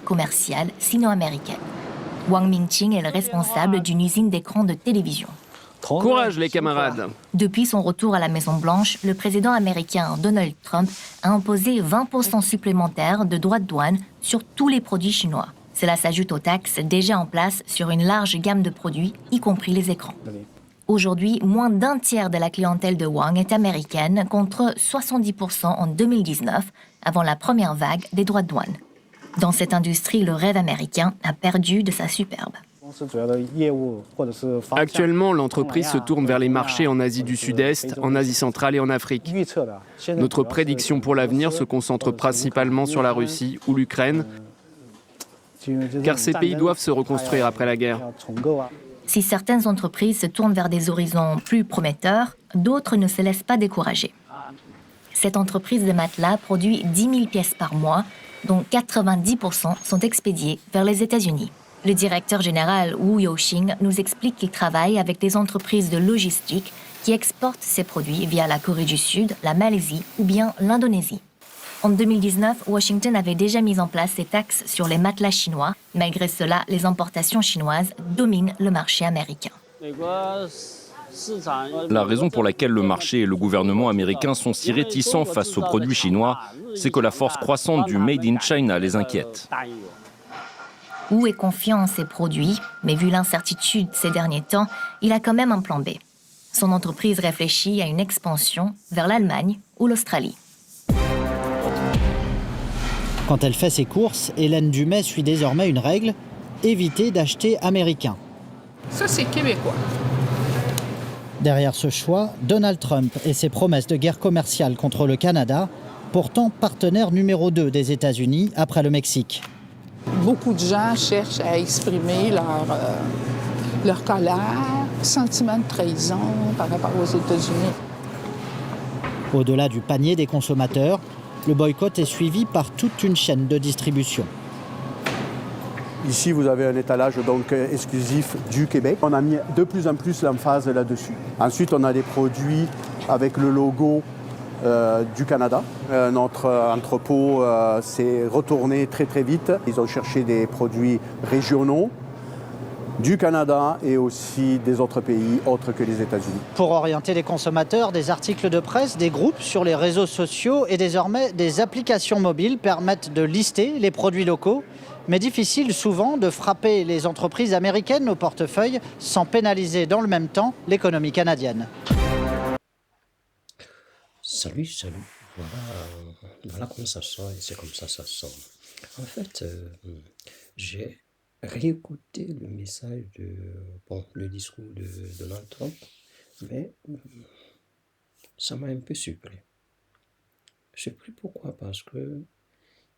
guerre commerciale sino-américaine. Wang Mingqing est le responsable d'une usine d'écran de télévision. Courage les camarades. Depuis son retour à la Maison-Blanche, le président américain Donald Trump a imposé 20% supplémentaires de droits de douane sur tous les produits chinois. Cela s'ajoute aux taxes déjà en place sur une large gamme de produits, y compris les écrans. Aujourd'hui, moins d'un tiers de la clientèle de Wang est américaine, contre 70% en 2019, avant la première vague des droits de douane. Dans cette industrie, le rêve américain a perdu de sa superbe. Actuellement, l'entreprise se tourne vers les marchés en Asie du Sud-Est, en Asie centrale et en Afrique. Notre prédiction pour l'avenir se concentre principalement sur la Russie ou l'Ukraine, car ces pays doivent se reconstruire après la guerre. Si certaines entreprises se tournent vers des horizons plus prometteurs, d'autres ne se laissent pas décourager. Cette entreprise de matelas produit 10 000 pièces par mois, dont 90% sont expédiées vers les États-Unis. Le directeur général Wu Youxing nous explique qu'il travaille avec des entreprises de logistique qui exportent ces produits via la Corée du Sud, la Malaisie ou bien l'Indonésie. En 2019, Washington avait déjà mis en place ses taxes sur les matelas chinois. Malgré cela, les importations chinoises dominent le marché américain. La raison pour laquelle le marché et le gouvernement américain sont si réticents face aux produits chinois, c'est que la force croissante du Made in China les inquiète. Wu est confiant en ses produits, mais vu l'incertitude ces derniers temps, il a quand même un plan B. Son entreprise réfléchit à une expansion vers l'Allemagne ou l'Australie. Quand elle fait ses courses, Hélène Dumais suit désormais une règle, éviter d'acheter américain. Ça, c'est québécois. Derrière ce choix, Donald Trump et ses promesses de guerre commerciale contre le Canada, pourtant partenaire numéro 2 des États-Unis après le Mexique. Beaucoup de gens cherchent à exprimer leur colère, sentiment de trahison par rapport aux États-Unis. Au-delà du panier des consommateurs, le boycott est suivi par toute une chaîne de distribution. Ici, vous avez un étalage donc exclusif du Québec. On a mis de plus en plus l'emphase là-dessus. Ensuite, on a des produits avec le logo du Canada. Notre entrepôt s'est retourné très très vite. Ils ont cherché des produits régionaux du Canada et aussi des autres pays autres que les États-Unis. Pour orienter les consommateurs, des articles de presse, des groupes sur les réseaux sociaux et désormais des applications mobiles permettent de lister les produits locaux. Mais difficile souvent de frapper les entreprises américaines au portefeuille sans pénaliser dans le même temps l'économie canadienne. Salut. Voilà comment ça sort et c'est comme ça sort. En fait, j'ai réécouté le message le discours de Donald Trump, mais ça m'a un peu surpris. Surpris pourquoi? Parce que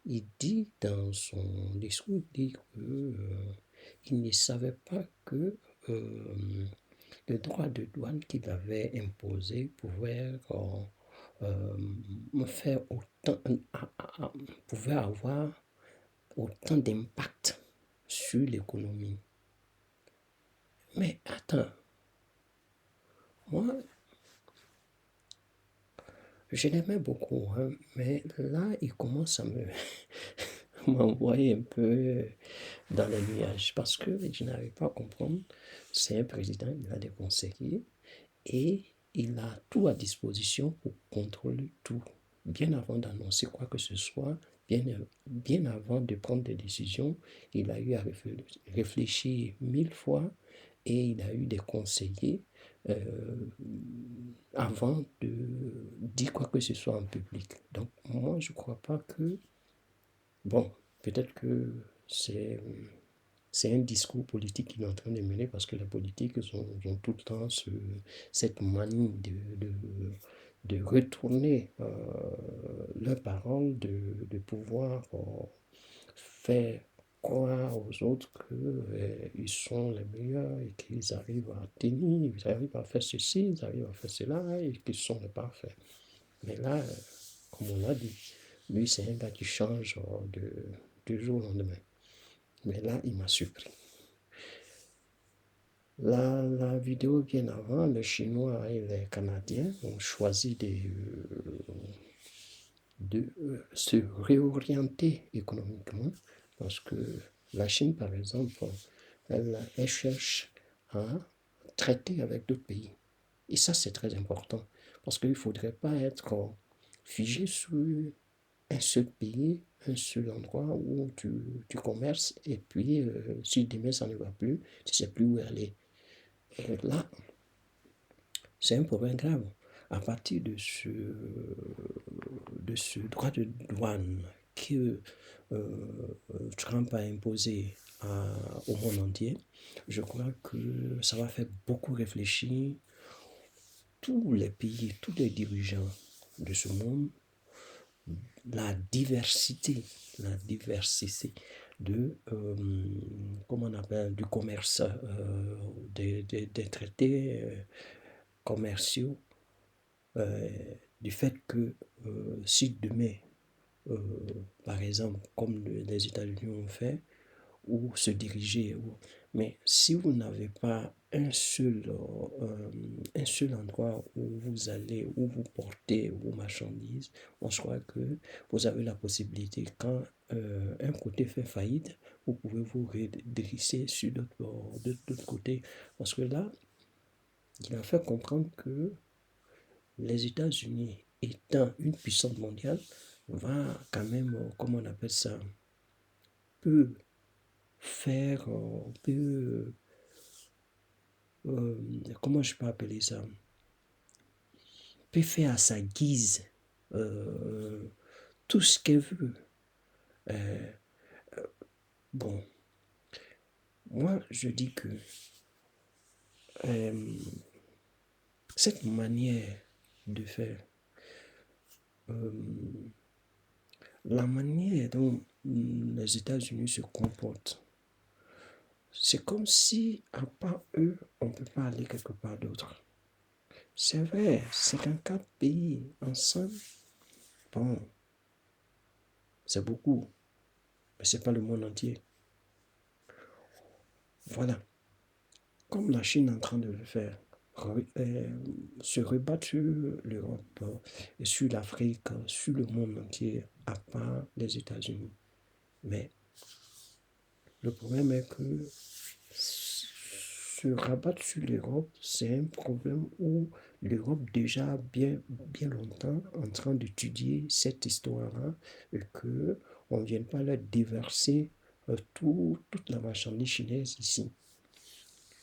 il dit dans son discours qu'il ne savait pas que le droit de douane qu'il avait imposé pouvait pouvait avoir autant d'impact sur l'économie. Mais attends, moi, je l'aimais beaucoup, hein, mais là, il commence à m'envoyer un peu dans les nuages parce que je n'arrive pas à comprendre. C'est un président, il a des conseillers et il a tout à disposition pour contrôler tout. Bien avant d'annoncer quoi que ce soit, bien avant de prendre des décisions, il a eu à réfléchir 1000 fois et il a eu des conseillers avant de dire quoi que ce soit en public. Donc moi, je ne crois pas que... Bon, peut-être que c'est un discours politique qu'il est en train de mener parce que les politiques ont tout le temps cette manie de retourner leurs paroles, de pouvoir faire croire aux autres qu'ils sont les meilleurs et qu'ils arrivent à tenir, ils arrivent à faire ceci, ils arrivent à faire cela et qu'ils sont les parfaits. Mais là, comme on l'a dit, lui c'est un gars qui change du jour au lendemain. Mais là, il m'a surpris. La vidéo bien avant, les Chinois et les Canadiens ont choisi de se réorienter économiquement Parce que la Chine, par exemple, elle cherche à traiter avec d'autres pays. Et ça, c'est très important. Parce qu'il ne faudrait pas être figé sur un seul pays, un seul endroit où tu commerces. Et puis, si demain ça ne va plus, tu ne sais plus où aller. Et là, c'est un problème grave. À partir de ce droit de douane que Trump a imposé au monde entier, je crois que ça va faire beaucoup réfléchir tous les pays, tous les dirigeants de ce monde, la diversité de, comment on appelle, du commerce, des traités commerciaux, du fait que si demain, par exemple, comme les États-Unis ont fait, ou se diriger, mais si vous n'avez pas un seul endroit où vous allez, où vous portez vos marchandises, on se croit que vous avez la possibilité, quand un côté fait faillite, vous pouvez vous redresser sur d'autres côtés. Parce que là, il a fait comprendre que les États-Unis, étant une puissance mondiale, va quand même, comment on appelle ça, peut faire, peut, comment je peux appeler ça, peut faire à sa guise tout ce qu'elle veut. Bon, moi je dis que cette manière de faire, la manière dont les États-Unis se comportent, c'est comme si, à part eux, on ne peut pas aller quelque part d'autre. C'est vrai, 54 pays ensemble, bon, c'est beaucoup, mais ce n'est pas le monde entier. Voilà. Comme la Chine est en train de le faire, se rebattre sur l'Europe et sur l'Afrique, sur le monde entier, à part les États-Unis. Mais le problème est que se rabattre sur l'Europe, c'est un problème où l'Europe déjà bien longtemps en train d'étudier cette histoire-là et qu'on ne vienne pas leur déverser toute la marchandise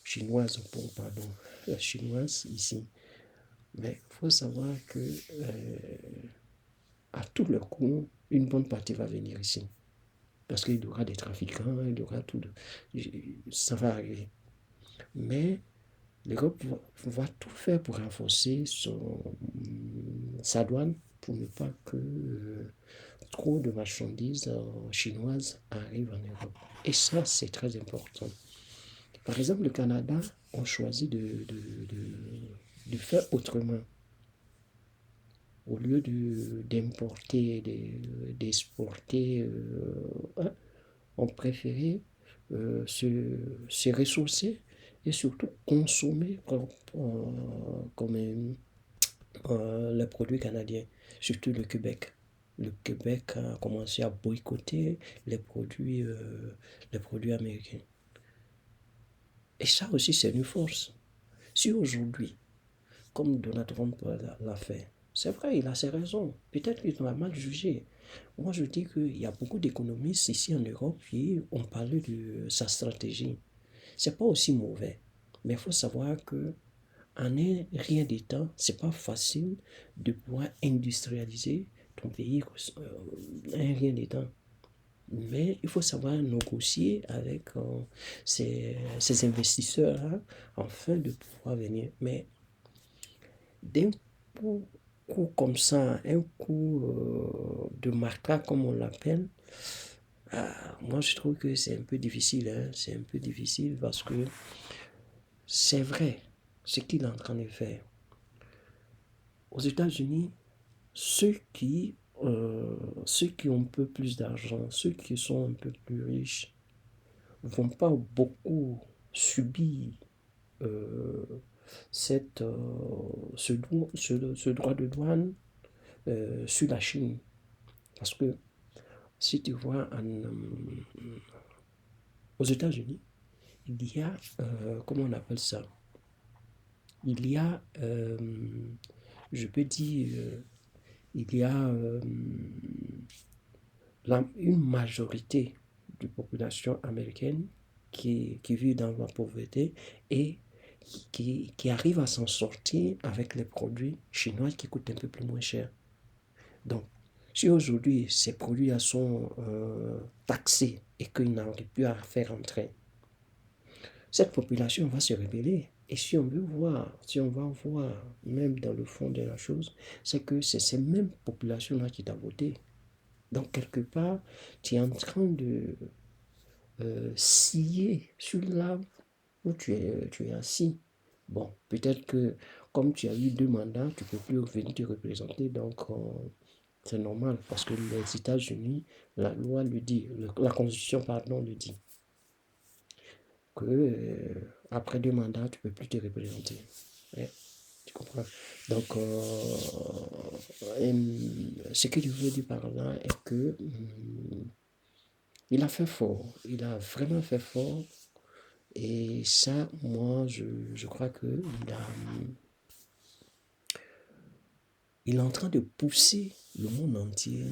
chinoise, pardon, la chinoise ici. Mais il faut savoir que à tout le coup, une bonne partie va venir ici. Parce qu'il y aura des trafiquants, il y aura tout. Ça va arriver. Mais l'Europe va tout faire pour renforcer sa douane pour ne pas que trop de marchandises chinoises arrivent en Europe. Et ça, c'est très important. Par exemple, le Canada a choisi de faire autrement. Au lieu d'importer, d'exporter, on préférait se ressourcer et surtout consommer comme les produits canadiens, surtout le Québec. Le Québec a commencé à boycotter les produits américains. Et ça aussi, c'est une force. Si aujourd'hui, comme Donald Trump l'a fait, c'est vrai, il a ses raisons. Peut-être qu'il m'a mal jugé. Moi, je dis qu'il y a beaucoup d'économistes ici en Europe qui ont parlé de sa stratégie. C'est pas aussi mauvais. Mais il faut savoir que en un rien d'état, c'est pas facile de pouvoir industrialiser ton pays en un rien d'état. Mais il faut savoir négocier avec ces investisseurs-là afin de pouvoir venir. Mais d'un coup comme ça, un coup de matraque comme on l'appelle, moi je trouve que c'est un peu difficile. C'est un peu difficile parce que c'est vrai ce qu'il est en train de faire. Aux États-Unis, ceux qui ont un peu plus d'argent, ceux qui sont un peu plus riches, ne vont pas beaucoup subir ce droit de douane sur la Chine. Parce que si tu vois aux États-Unis, il y a, comment on appelle ça? Il y a, je peux dire, il y a une majorité de population américaine qui vit dans la pauvreté et qui arrive à s'en sortir avec les produits chinois qui coûtent un peu plus moins cher. Donc, si aujourd'hui ces produits sont taxés et qu'ils n'arrivent plus à faire entrer, cette population va se rébeller. Et si on va voir même dans le fond de la chose, c'est que c'est ces mêmes populations-là qui t'ont voté. Donc, quelque part, tu es en train de scier sur l'arbre où tu es assis. Bon, peut-être que comme tu as eu 2 mandats, tu ne peux plus venir te représenter, donc c'est normal parce que les États-Unis, la loi le dit, la Constitution, pardon, le dit que après 2 mandats, tu ne peux plus te représenter. Ouais, tu comprends? Donc, ce que je veux dire par là est que il a fait fort, il a vraiment fait fort. Et ça, moi, je crois que il est en train de pousser le monde entier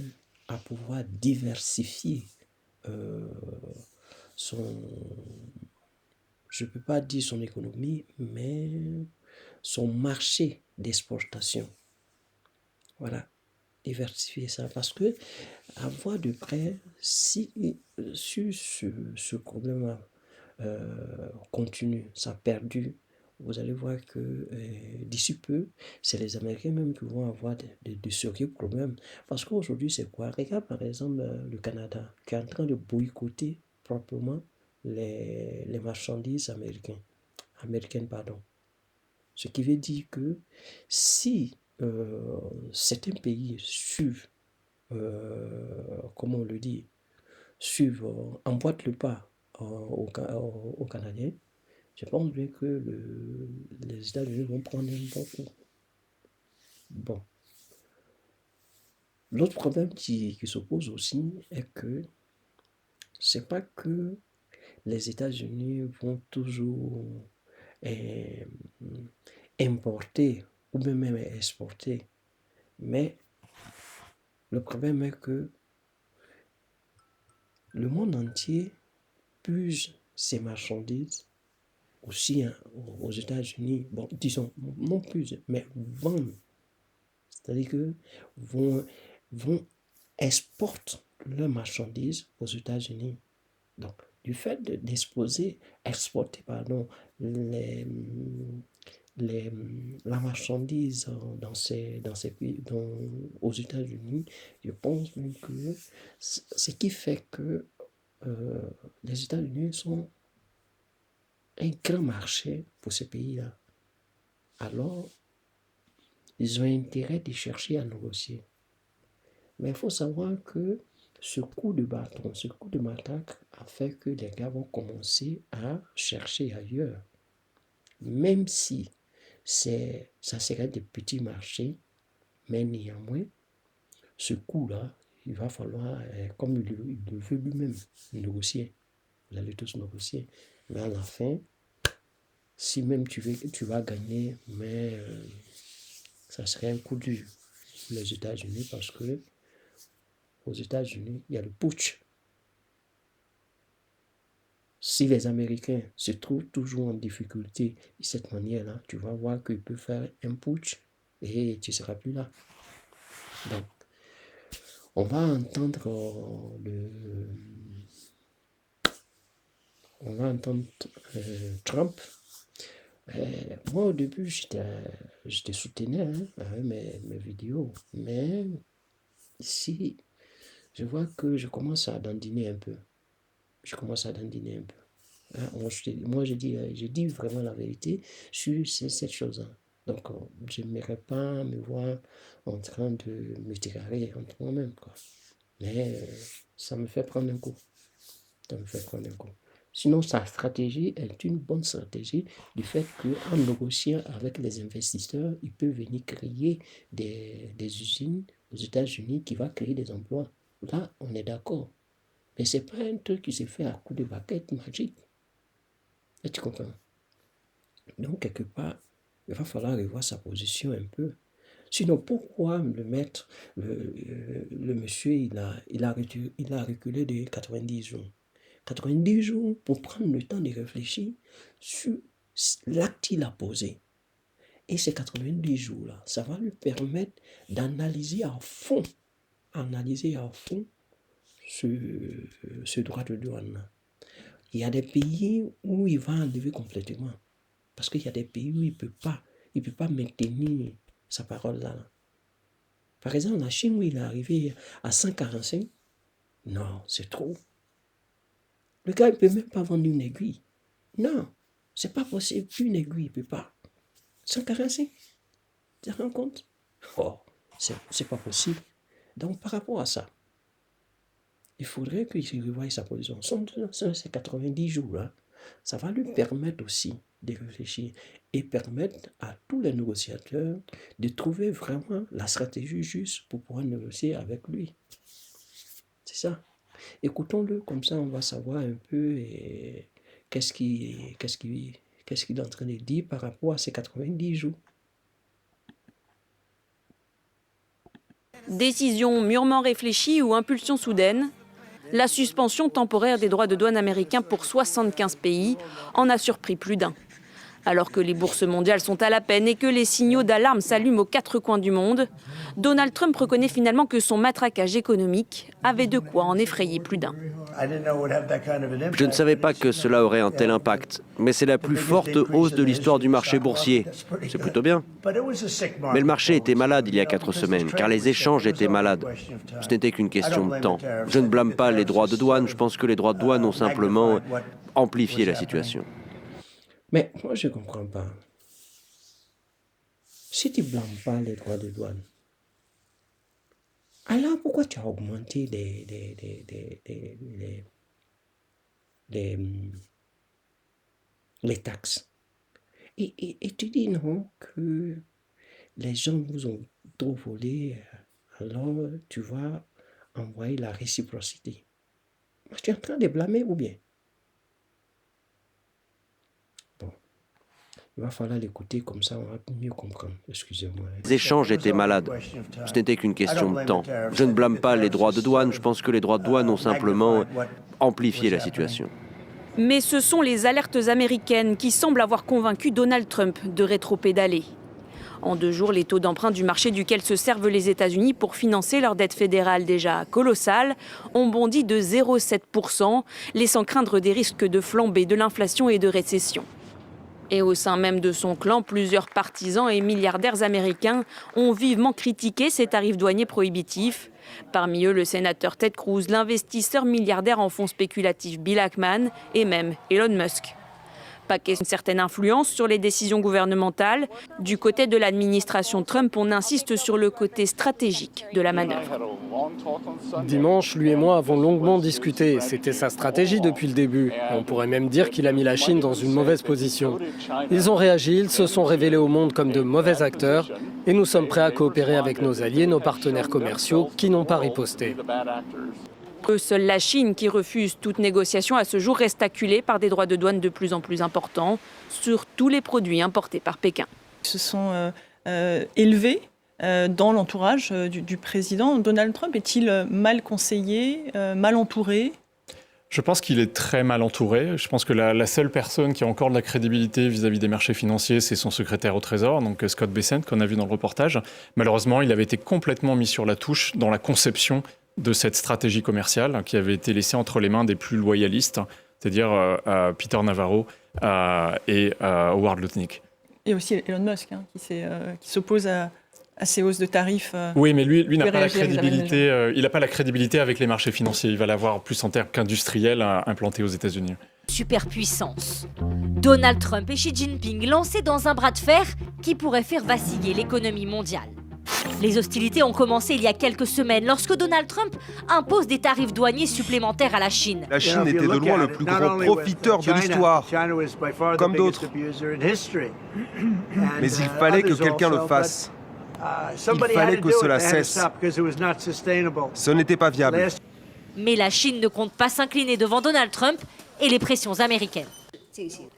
à pouvoir diversifier je ne peux pas dire son économie, mais son marché d'exportation. Voilà, diversifier ça. Parce que, à voir de près, si sur ce problème-là continue, ça perdure, vous allez voir que d'ici peu, c'est les Américains même qui vont avoir de sérieux problèmes. Parce qu'aujourd'hui, c'est quoi? Regarde par exemple le Canada, qui est en train de boycotter proprement les marchandises américaines. Ce qui veut dire que si certains pays suivent, comment on le dit, emboîtent le pas aux Canadiens, je pense bien que les États-Unis vont prendre un bon coup. Bon. L'autre problème qui se pose aussi est que c'est pas que les États-Unis vont toujours importer ou même exporter, mais le problème est que le monde entier puise ses marchandises aussi aux États-Unis, bon, disons, non plus, mais vendent. C'est-à-dire que vont exporter leurs marchandises aux États-Unis. Donc, du fait exporter, la marchandise dans ces pays, aux États-Unis, je pense que ce qui fait que les États-Unis sont un grand marché pour ces pays-là. Alors, ils ont intérêt de chercher à négocier. Mais il faut savoir que ce coup de bâton, ce coup de matraque a fait que les gars vont commencer à chercher ailleurs. Même si ça serait des petits marchés, mais néanmoins, ce coup-là, il va falloir, comme il le veut lui-même, négocier. Vous allez tous négocier. Mais à la fin, si même tu vas gagner, mais ça serait un coup dur pour les États-Unis parce que aux États-Unis, il y a le putsch. Si les Américains se trouvent toujours en difficulté de cette manière-là, tu vas voir qu'ils peuvent faire un putsch et tu ne seras plus là. Donc, on va entendre Trump. Moi, au début, j'étais soutenu avec mes vidéos, mais ici, je vois que je commence à dandiner un peu. Moi, je dis vraiment la vérité sur cette chose-là. Donc, je n'aimerais pas me voir en train de me tirer entre moi-même, quoi. Mais ça me fait prendre un coup. Sinon, sa stratégie est une bonne stratégie du fait qu'en négociant avec les investisseurs, il peut venir créer des usines aux États-Unis qui vont créer des emplois. là, on est d'accord. Mais ce n'est pas un truc qui s'est fait à coup de baguette magique. Là, tu comprends? Donc, quelque part, il va falloir revoir sa position un peu. Sinon, pourquoi le maître, le monsieur, il a reculé de 90 jours? 90 jours pour prendre le temps de réfléchir sur l'acte qu'il a posé. Et ces 90 jours-là, ça va lui permettre d'analyser à fond ce droit de douane. Il y a des pays où il va enlever complètement. Parce qu'il y a des pays où il ne peut pas maintenir sa parole là. Par exemple, la Chine, où il est arrivé à 145, non, c'est trop. Le gars, il ne peut même pas vendre une aiguille. Non, c'est pas possible. Une aiguille, il ne peut pas. 145, tu te rends compte? Oh, c'est pas possible. Donc, par rapport à ça, il faudrait qu'il revoie sa position. Ces 90 jours-là, ça va lui permettre aussi de réfléchir et permettre à tous les négociateurs de trouver vraiment la stratégie juste pour pouvoir négocier avec lui. C'est ça. Écoutons-le, comme ça on va savoir un peu qu'est-ce qu'il est en train de dire par rapport à ces 90 jours. Décision mûrement réfléchie ou impulsion soudaine, la suspension temporaire des droits de douane américains pour 75 pays en a surpris plus d'un. Alors que les bourses mondiales sont à la peine et que les signaux d'alarme s'allument aux quatre coins du monde, Donald Trump reconnaît finalement que son matraquage économique avait de quoi en effrayer plus d'un. Je ne savais pas que cela aurait un tel impact, mais c'est la plus forte hausse de l'histoire du marché boursier. C'est plutôt bien. Mais le marché était malade il y a 4 semaines, car les échanges étaient malades. Ce n'était qu'une question de temps. Je ne blâme pas les droits de douane, je pense que les droits de douane ont simplement amplifié la situation. Mais moi, je ne comprends pas. Si tu ne blâmes pas les droits de douane, alors pourquoi tu as augmenté les taxes? Et tu dis non, que les gens vous ont trop volé, alors tu vas envoyer la réciprocité. Tu es en train de blâmer ou bien? Il va falloir l'écouter, comme ça on va mieux comprendre. Excusez-moi. Les échanges étaient malades. Ce n'était qu'une question de temps. Je ne blâme pas les droits de douane, je pense que les droits de douane ont simplement amplifié la situation. Mais ce sont les alertes américaines qui semblent avoir convaincu Donald Trump de rétropédaler. En 2 jours, les taux d'emprunt du marché duquel se servent les États-Unis pour financer leur dette fédérale déjà colossale ont bondi de 0,7%, laissant craindre des risques de flambée de l'inflation et de récession. Et au sein même de son clan, plusieurs partisans et milliardaires américains ont vivement critiqué ces tarifs douaniers prohibitifs. Parmi eux, le sénateur Ted Cruz, l'investisseur milliardaire en fonds spéculatifs Bill Ackman et même Elon Musk. Pas question d'une certaine influence sur les décisions gouvernementales. Du côté de l'administration Trump, on insiste sur le côté stratégique de la manœuvre. Dimanche, lui et moi avons longuement discuté. C'était sa stratégie depuis le début. On pourrait même dire qu'il a mis la Chine dans une mauvaise position. Ils ont réagi, ils se sont révélés au monde comme de mauvais acteurs. Et nous sommes prêts à coopérer avec nos alliés, nos partenaires commerciaux qui n'ont pas riposté. Seule la Chine, qui refuse toute négociation à ce jour, reste acculée par des droits de douane de plus en plus importants sur tous les produits importés par Pékin. Ils se sont élevés dans l'entourage du président. Donald Trump est-il mal conseillé, mal entouré ? Je pense qu'il est très mal entouré. Je pense que la seule personne qui a encore de la crédibilité vis-à-vis des marchés financiers, c'est son secrétaire au Trésor, donc Scott Bessent, qu'on a vu dans le reportage. Malheureusement, il avait été complètement mis sur la touche dans la conception de cette stratégie commerciale qui avait été laissée entre les mains des plus loyalistes, c'est-à-dire Peter Navarro et Howard Lutnick. Et aussi Elon Musk, qui s'oppose à ces hausses de tarifs. Oui, mais lui n'a pas la crédibilité. Il n'a pas la crédibilité avec les marchés financiers. Il va l'avoir plus en termes qu'industriel implanté aux États-Unis. Superpuissance. Donald Trump et Xi Jinping lancés dans un bras de fer qui pourrait faire vaciller l'économie mondiale. Les hostilités ont commencé il y a quelques semaines lorsque Donald Trump impose des tarifs douaniers supplémentaires à la Chine. La Chine était de loin le plus gros profiteur de l'histoire, comme d'autres. Mais il fallait que quelqu'un le fasse. Il fallait que cela cesse. Ce n'était pas viable. Mais la Chine ne compte pas s'incliner devant Donald Trump et les pressions américaines.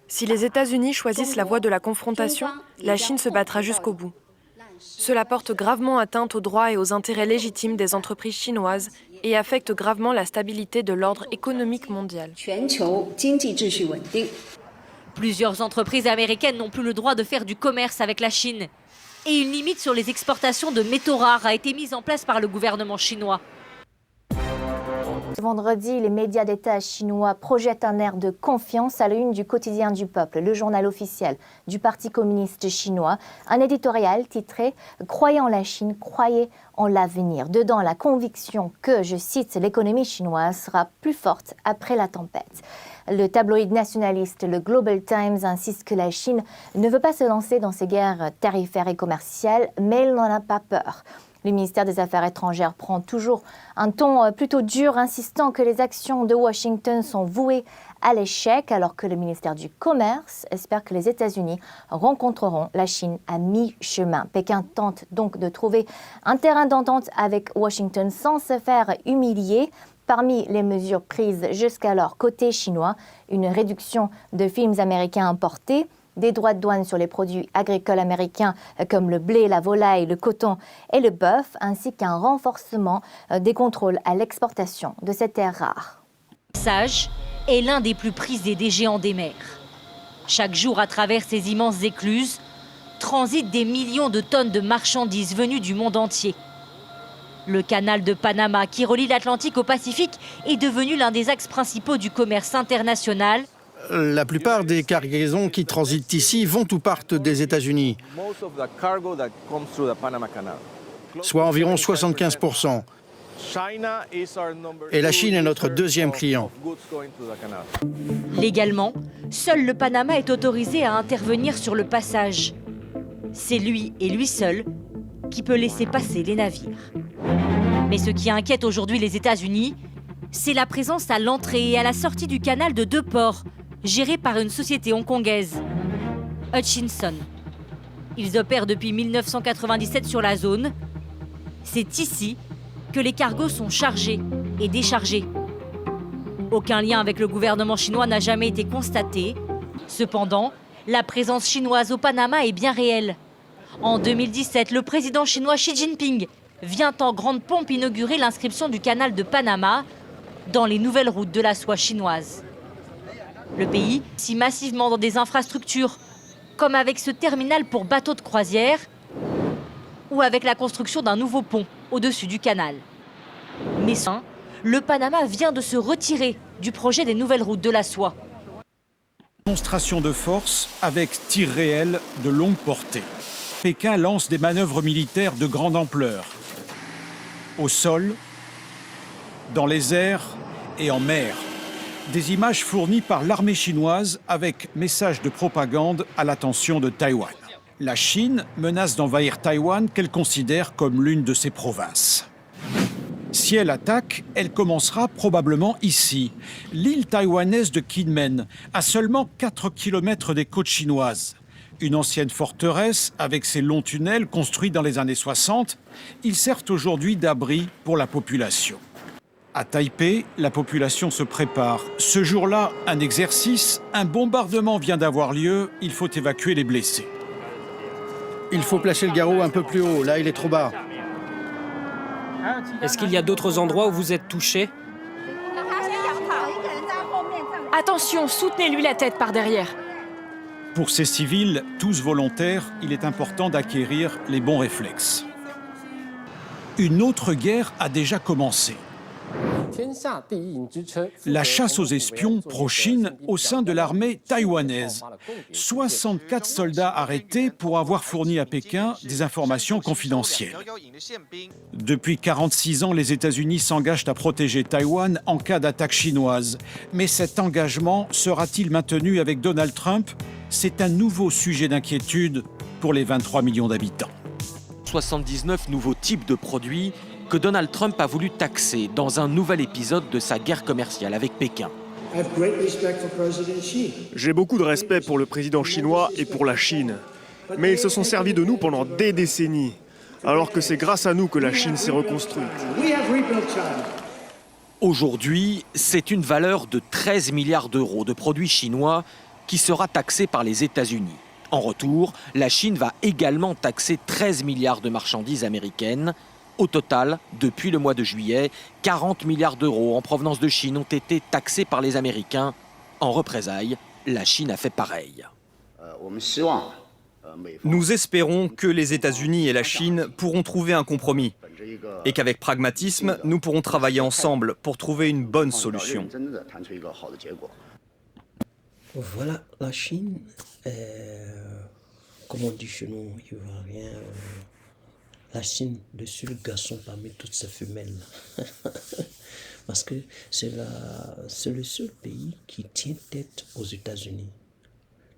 Si les États-Unis choisissent la voie de la confrontation, la Chine se battra jusqu'au bout. Cela porte gravement atteinte aux droits et aux intérêts légitimes des entreprises chinoises et affecte gravement la stabilité de l'ordre économique mondial. Plusieurs entreprises américaines n'ont plus le droit de faire du commerce avec la Chine. Et une limite sur les exportations de métaux rares a été mise en place par le gouvernement chinois. Vendredi, les médias d'État chinois projettent un air de confiance à la une du quotidien du peuple, le journal officiel du Parti communiste chinois. Un éditorial titré « Croyez en la Chine, croyez en l'avenir ». Dedans, la conviction que, je cite, l'économie chinoise sera plus forte après la tempête. Le tabloïd nationaliste, le Global Times, insiste que la Chine ne veut pas se lancer dans ces guerres tarifaires et commerciales, mais elle n'en a pas peur. Le ministère des Affaires étrangères prend toujours un ton plutôt dur, insistant que les actions de Washington sont vouées à l'échec, alors que le ministère du Commerce espère que les États-Unis rencontreront la Chine à mi-chemin. Pékin tente donc de trouver un terrain d'entente avec Washington sans se faire humilier. Parmi les mesures prises jusqu'alors côté chinois, une réduction de films américains importés, des droits de douane sur les produits agricoles américains comme le blé, la volaille, le coton et le bœuf, ainsi qu'un renforcement des contrôles à l'exportation de ces terres rares. Sage est l'un des plus prisés des géants des mers. Chaque jour, à travers ces immenses écluses, transitent des millions de tonnes de marchandises venues du monde entier. Le canal de Panama, qui relie l'Atlantique au Pacifique, est devenu l'un des axes principaux du commerce international. La plupart des cargaisons qui transitent ici vont ou partent des États-Unis, soit environ 75%. Et la Chine est notre deuxième client. Légalement, seul le Panama est autorisé à intervenir sur le passage. C'est lui et lui seul qui peut laisser passer les navires. Mais ce qui inquiète aujourd'hui les États-Unis, c'est la présence à l'entrée et à la sortie du canal de 2 ports, gérés par une société hongkongaise, Hutchinson. Ils opèrent depuis 1997 sur la zone. C'est ici que les cargos sont chargés et déchargés. Aucun lien avec le gouvernement chinois n'a jamais été constaté. Cependant, la présence chinoise au Panama est bien réelle. En 2017, le président chinois Xi Jinping vient en grande pompe inaugurer l'inscription du canal de Panama dans les nouvelles routes de la soie chinoise. Le pays s'y massivement dans des infrastructures, comme avec ce terminal pour bateaux de croisière ou avec la construction d'un nouveau pont au-dessus du canal. Mais le Panama vient de se retirer du projet des nouvelles routes de la soie. Démonstration de force avec tirs réels de longue portée. Pékin lance des manœuvres militaires de grande ampleur, au sol, dans les airs et en mer. Des images fournies par l'armée chinoise avec message de propagande à l'attention de Taïwan. La Chine menace d'envahir Taïwan qu'elle considère comme l'une de ses provinces. Si elle attaque, elle commencera probablement ici, l'île taïwanaise de Kinmen, à seulement 4 km des côtes chinoises. Une ancienne forteresse avec ses longs tunnels construits dans les années 60, ils servent aujourd'hui d'abri pour la population. À Taipei, la population se prépare. Ce jour-là, un exercice, un bombardement vient d'avoir lieu, il faut évacuer les blessés. Il faut placer le garrot un peu plus haut, là il est trop bas. Est-ce qu'il y a d'autres endroits où vous êtes touché? Attention, soutenez-lui la tête par derrière. Pour ces civils, tous volontaires, il est important d'acquérir les bons réflexes. Une autre guerre a déjà commencé. La chasse aux espions pro-Chine au sein de l'armée taïwanaise. 64 soldats arrêtés pour avoir fourni à Pékin des informations confidentielles. Depuis 46 ans, les États-Unis s'engagent à protéger Taïwan en cas d'attaque chinoise. Mais cet engagement sera-t-il maintenu avec Donald Trump? C'est un nouveau sujet d'inquiétude pour les 23 millions d'habitants. 79 nouveaux types de produits que Donald Trump a voulu taxer dans un nouvel épisode de sa guerre commerciale avec Pékin. J'ai beaucoup de respect pour le président chinois et pour la Chine. Mais ils se sont servis de nous pendant des décennies. alors que c'est grâce à nous que la Chine s'est reconstruite. Aujourd'hui, c'est une valeur de 13 milliards d'euros de produits chinois qui sera taxée par les États-Unis. En retour, la Chine va également taxer 13 milliards de marchandises américaines. Au total, depuis le mois de juillet, 40 milliards d'euros en provenance de Chine ont été taxés par les Américains. En représailles, la Chine a fait pareil. Nous espérons que les États-Unis et la Chine pourront trouver un compromis et qu'avec pragmatisme, nous pourrons travailler ensemble pour trouver une bonne solution. Voilà, la Chine, comme on dit chez nous, ivoiriens, la Chine, le seul garçon parmi toutes ces femelles. Parce que c'est le seul pays qui tient tête aux États-Unis.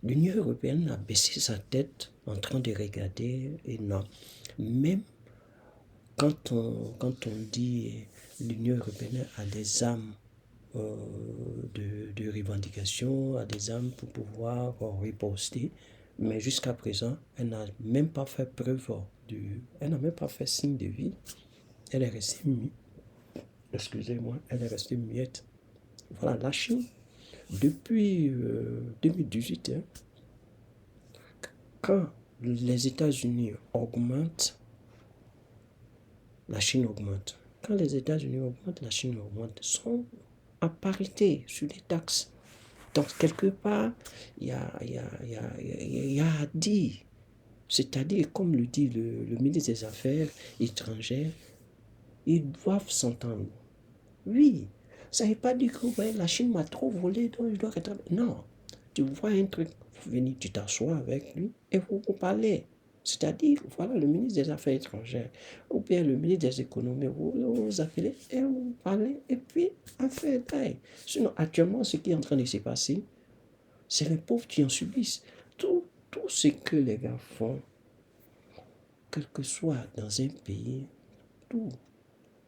L'Union européenne a baissé sa tête en train de regarder et non. Même quand on dit l'Union européenne a des armes de revendication, a des armes pour pouvoir riposter, mais jusqu'à présent, elle n'a même pas fait preuve elle n'a même pas fait signe de vie. Elle est restée muette. Excusez-moi, elle est restée muette. Voilà, la Chine, depuis 2018, quand les États-Unis augmentent, la Chine augmente. Quand les États-Unis augmentent, la Chine augmente. Ils sont à parité sur les taxes. Donc, quelque part, il y a à dire. C'est-à-dire, comme le dit le ministre des Affaires étrangères, ils doivent s'entendre. Oui, ça ne veut pas dire que la Chine m'a trop volé, donc je dois rétablir. Non, tu vois un truc, venir, tu t'assois avec lui et vous parlez. C'est-à-dire, voilà, le ministre des Affaires étrangères ou bien le ministre des Économies, vous appelez et vous parlez et puis, affaire taille. Sinon, actuellement, ce qui est en train de se passer, c'est les pauvres qui en subissent. Tout ce que les gars font, quel que soit dans un pays,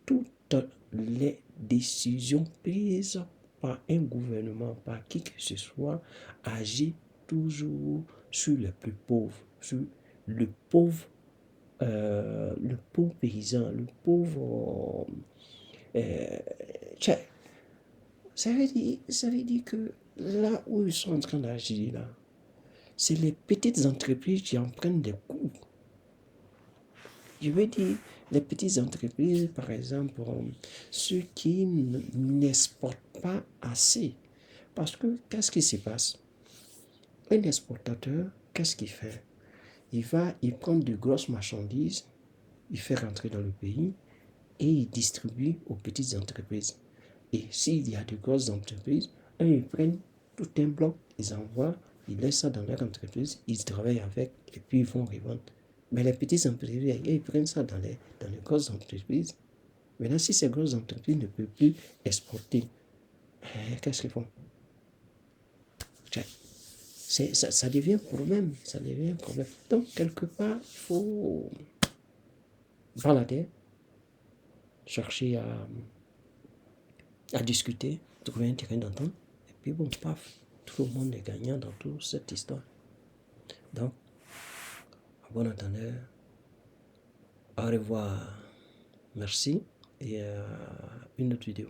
toutes les décisions prises par un gouvernement, par qui que ce soit, agit toujours sur les plus pauvres, sur le pauvre paysan, le pauvre... ça veut dire que là où ils sont en train d'agir, là, c'est les petites entreprises qui en prennent des coups. Je veux dire, les petites entreprises, par exemple, ceux qui n'exportent pas assez. Parce que, qu'est-ce qui se passe? Un exportateur, qu'est-ce qu'il fait? Il prend de grosses marchandises, il fait rentrer dans le pays et il distribue aux petites entreprises. Et s'il y a de grosses entreprises, ils prennent tout un bloc, ils envoient, ils laissent ça dans leur entreprise, ils travaillent avec et puis ils vont revendre. Mais les petites entreprises, ils prennent ça dans les grosses entreprises. Maintenant, si ces grosses entreprises ne peuvent plus exporter, qu'est-ce qu'ils font? Ça devient un problème. Ça devient un problème. Donc, quelque part, il faut balader, chercher à discuter, trouver un terrain d'entente. Et puis, bon, paf, tout le monde est gagnant dans toute cette histoire. Donc, à bon entendeur, au revoir, merci et à une autre vidéo.